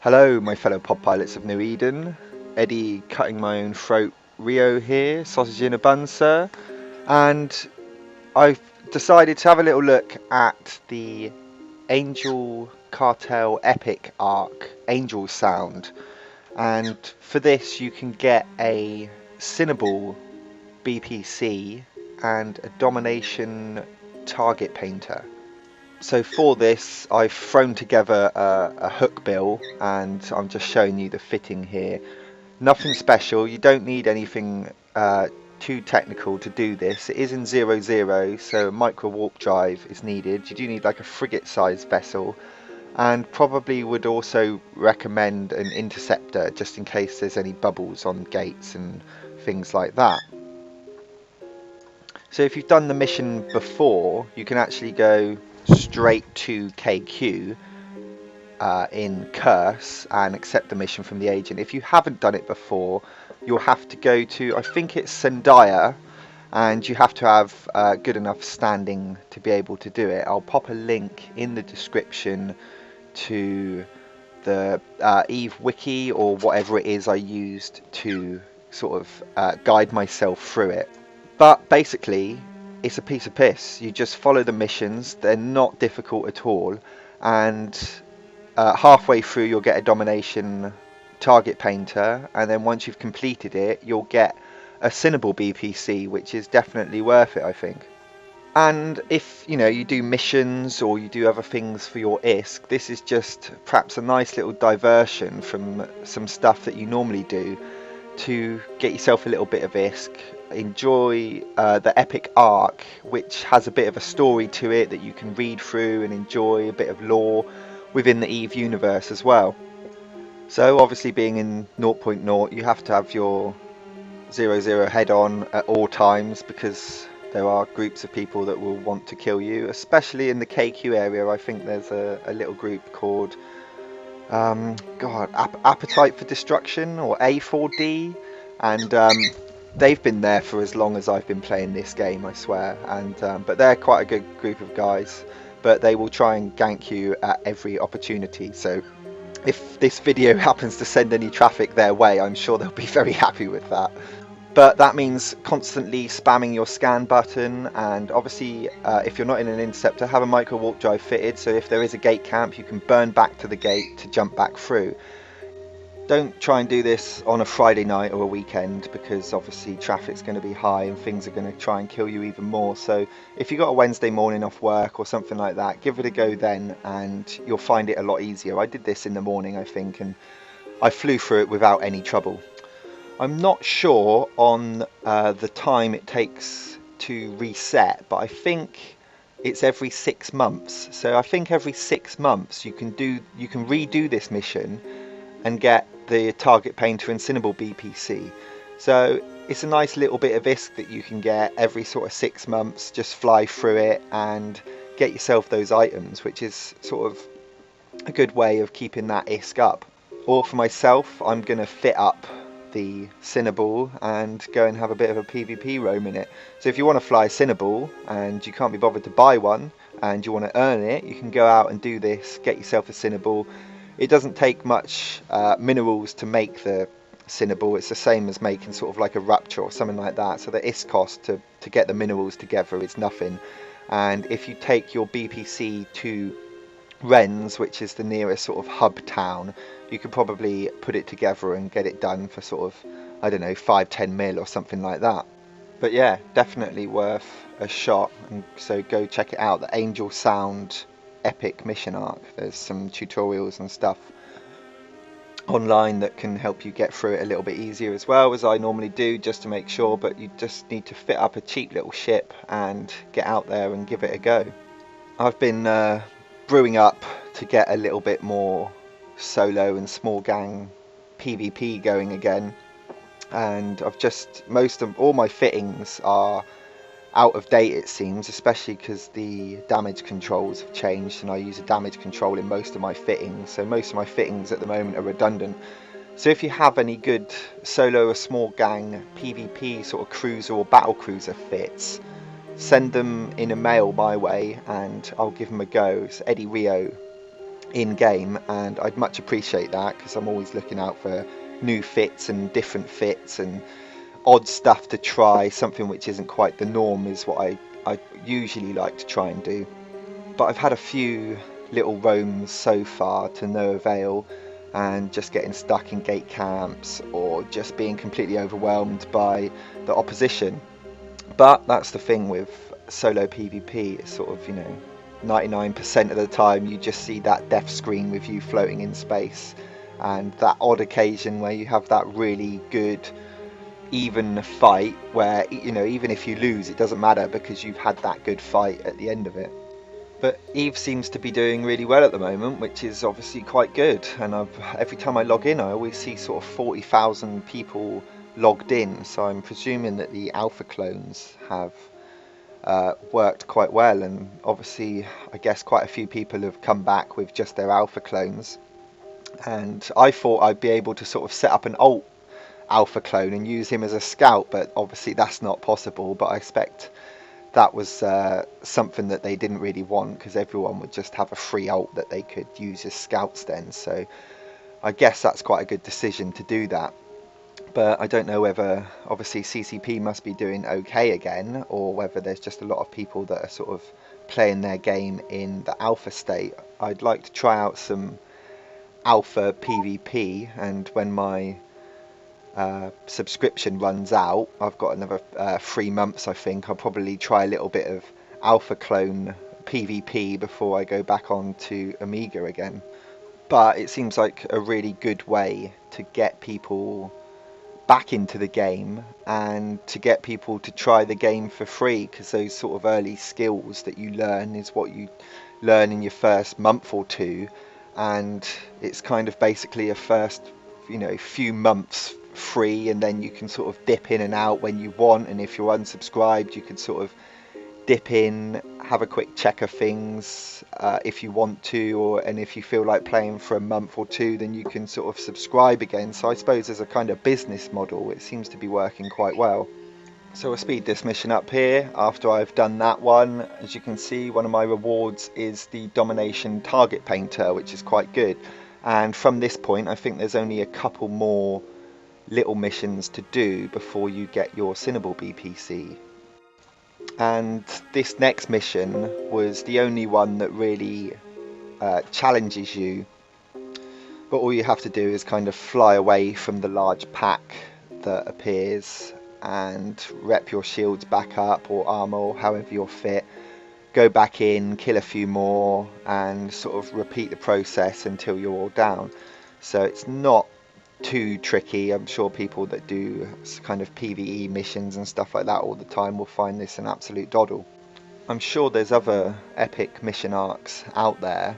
Hello, my fellow pod pilots of New Eden. Eddie cutting my own throat Rio here, sausage in a bun, sir. And I've decided to have a little look at the Angel Cartel Epic arc, Angel Sound. And for this, you can get a Cinnaball BPC and a Domination Target Painter. So for this, I've thrown together a hook bill, and I'm just showing you the fitting here. Nothing special. You don't need anything too technical to do this. It is in 00, so a micro warp drive is needed. You do need like a frigate-sized vessel, and probably would also recommend an interceptor just in case there's any bubbles on gates and things like that. So if you've done the mission before, you can actually go straight to KQ in Curse and accept the mission from the agent. If you haven't done it before, you'll have to go to, I think it's Zendaya, and you have to have good enough standing to be able to do it. I'll pop a link in the description to the EvE wiki or whatever it is I used to sort of guide myself through it. But basically, it's a piece of piss. You just follow the missions. They're not difficult at all. And halfway through, you'll get a Domination Target Painter. And then once you've completed it, you'll get a Cinnaball BPC, which is definitely worth it, I think. And if, you know, you do missions or you do other things for your ISK, this is just perhaps a nice little diversion from some stuff that you normally do to get yourself a little bit of ISK. Enjoy the epic arc, which has a bit of a story to it that you can read through and enjoy a bit of lore within the EVE universe as well. So obviously being in 0.0, you have to have your 00 head on at all times, because there are groups of people that will want to kill you, especially in the KQ area. I think there's a little group called Appetite for Destruction, or A4D, and they've been there for as long as I've been playing this game, I swear. And but they're quite a good group of guys, but they will try and gank you at every opportunity. So if this video happens to send any traffic their way, I'm sure they'll be very happy with that. But that means constantly spamming your scan button, and obviously if you're not in an interceptor, have a micro warp drive fitted, so if there is a gate camp, you can burn back to the gate to jump back through. Don't try and do this on a Friday night or a weekend, because obviously traffic's going to be high and things are going to try and kill you even more. So if you got a Wednesday morning off work or something like that, give it a go then, and you'll find it a lot easier. I did this in the morning, I think, and I flew through it without any trouble. I'm not sure on the time it takes to reset, but I think it's every 6 months. So I think every 6 months you can redo this mission and get the Target Painter and Cinnaball BPC. So it's a nice little bit of ISK that you can get every sort of 6 months. Just fly through it and get yourself those items, which is sort of a good way of keeping that ISK up. Or for myself, I'm going to fit up the Cinnaball and go and have a bit of a PvP roam in it. So if you want to fly a Cinnaball and you can't be bothered to buy one and you want to earn it, you can go out and do this, get yourself a Cinnaball. It doesn't take much minerals to make the Cinnaball. It's the same as making sort of like a Rupture or something like that. So the ISK cost to get the minerals together is nothing. And if you take your BPC to Rennes, which is the nearest sort of hub town, you could probably put it together and get it done for sort of, I don't know, 5-10 mil or something like that. But yeah, definitely worth a shot, and so go check it out, the Angel Sound Epic Mission Arc. There's some tutorials and stuff online that can help you get through it a little bit easier, as well as I normally do, just to make sure. But you just need to fit up a cheap little ship and get out there and give it a go. I've been brewing up to get a little bit more solo and small gang PvP going again, and I've just, all my fittings are out of date, it seems, especially because the damage controls have changed and I use a damage control in most of my fittings, so most of my fittings at the moment are redundant. So if you have any good solo or small gang PvP sort of cruiser or battle cruiser fits, send them in a mail my way and I'll give them a go. It's Eddie Rio in game, and I'd much appreciate that because I'm always looking out for new fits and different fits and odd stuff to try. Something which isn't quite the norm is what I usually like to try and do. But I've had a few little roams so far to no avail, and just getting stuck in gate camps or just being completely overwhelmed by the opposition. But that's the thing with solo PvP, it's sort of, 99% of the time you just see that death screen with you floating in space, and that odd occasion where you have that really good even fight where, even if you lose it doesn't matter because you've had that good fight at the end of it. But EvE seems to be doing really well at the moment, which is obviously quite good. And every time I log in, I always see sort of 40,000 people logged in. So I'm presuming that the alpha clones have worked quite well. And obviously, I guess quite a few people have come back with just their alpha clones. And I thought I'd be able to sort of set up an alt alpha clone and use him as a scout, but obviously that's not possible. But I expect that was something that they didn't really want, because everyone would just have a free alt that they could use as scouts then. So I guess that's quite a good decision to do that. But I don't know whether, obviously CCP must be doing okay again, or whether there's just a lot of people that are sort of playing their game in the alpha state. I'd like to try out some alpha PvP, and when my subscription runs out, I've got another 3 months, I think. I'll probably try a little bit of alpha clone PvP before I go back on to Amiga again. But it seems like a really good way to get people back into the game and to get people to try the game for free, because those sort of early skills that you learn is what you learn in your first month or two, and it's kind of basically a first few months free, and then you can sort of dip in and out when you want, and if you're unsubscribed you can sort of dip in, have a quick check of things if you want to, and if you feel like playing for a month or two then you can sort of subscribe again. So I suppose as a kind of business model it seems to be working quite well. So I'll speed this mission up here after I've done that one. As you can see, one of my rewards is the Domination Target Painter, which is quite good, and from this point I think there's only a couple more little missions to do before you get your Cinnable BPC. And this next mission was the only one that really challenges you, but all you have to do is kind of fly away from the large pack that appears and rep your shields back up, or armor, or however you're fit, go back in, kill a few more, and sort of repeat the process until you're all down. So it's not too tricky. I'm sure people that do kind of PvE missions and stuff like that all the time will find this an absolute doddle. I'm sure there's other epic mission arcs out there.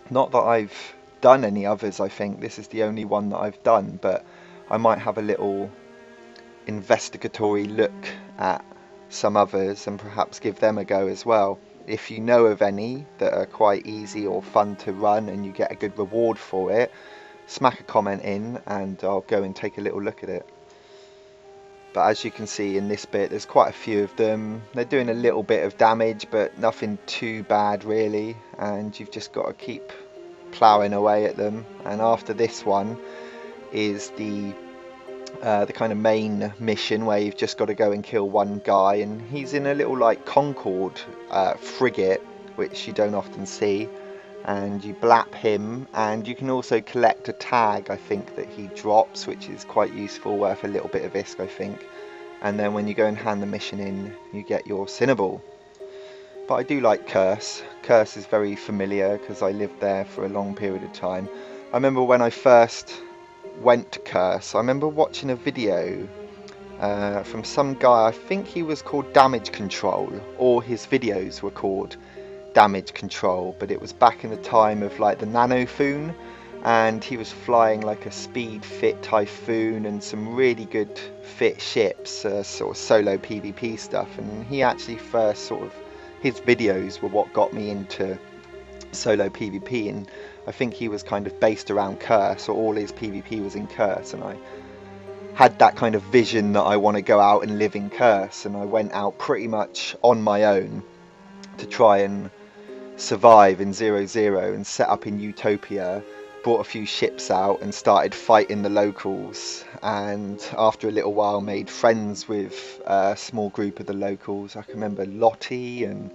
Not that I've done any others, I think this is the only one that I've done, but I might have a little investigatory look at some others and perhaps give them a go as well. If you know of any that are quite easy or fun to run and you get a good reward for it, smack a comment in and I'll go and take a little look at it. But as you can see in this bit, there's quite a few of them. They're doing a little bit of damage, but nothing too bad really, and you've just got to keep ploughing away at them. And after this one is the kind of main mission where you've just got to go and kill one guy, and he's in a little like Concorde frigate, which you don't often see, and you blap him, and you can also collect a tag I think that he drops, which is quite useful, worth a little bit of ISK I think, and then when you go and hand the mission in you get your Cinnable. But I do like Curse. Curse is very familiar because I lived there for a long period of time. I remember when I first went to Curse, I remember watching a video from some guy, I think he was called Damage Control, or his videos were called Damage Control, but it was back in the time of like the Nanofoon, and he was flying like a speed fit Typhoon and some really good fit ships, sort of solo PvP stuff, and he actually first sort of, his videos were what got me into solo PvP, and I think he was kind of based around Curse, or all his PvP was in Curse, and I had that kind of vision that I want to go out and live in Curse, and I went out pretty much on my own to try and survive in 0-0 and set up in Utopia, brought a few ships out and started fighting the locals, and after a little while made friends with a small group of the locals. I can remember Lottie and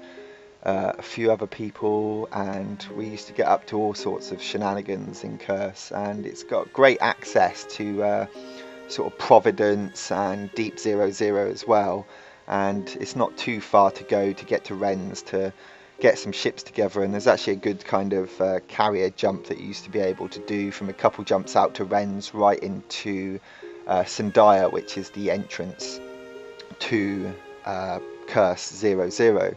a few other people, and we used to get up to all sorts of shenanigans in Curse, and it's got great access to sort of Providence and Deep 0-0 as well, and it's not too far to go to get to Rennes to get some ships together. And there's actually a good kind of carrier jump that you used to be able to do from a couple jumps out to Rennes right into Sandia, which is the entrance to Curse 0-0.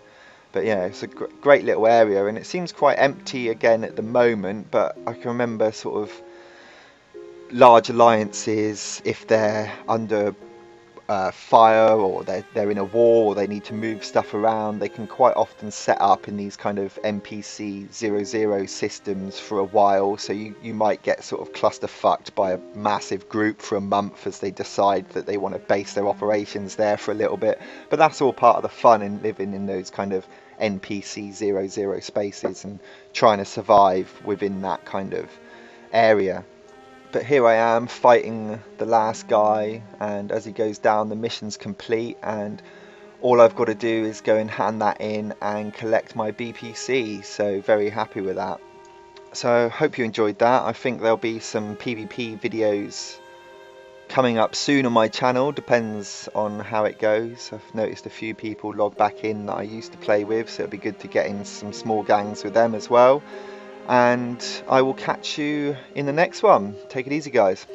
But yeah, it's a great little area, and it seems quite empty again at the moment, but I can remember sort of large alliances, if they're under fire, or they're in a war, or they need to move stuff around, they can quite often set up in these kind of NPC 0-0 systems for a while. So you might get sort of cluster-fucked by a massive group for a month as they decide that they want to base their operations there for a little bit. But that's all part of the fun in living in those kind of NPC 0-0 spaces and trying to survive within that kind of area. But here I am fighting the last guy, and as he goes down the mission's complete, and all I've got to do is go and hand that in and collect my BPC, so very happy with that. So hope you enjoyed that. I think there'll be some PvP videos coming up soon on my channel, depends on how it goes. I've noticed a few people log back in that I used to play with, so it'll be good to get in some small gangs with them as well. And I will catch you in the next one. Take it easy, guys.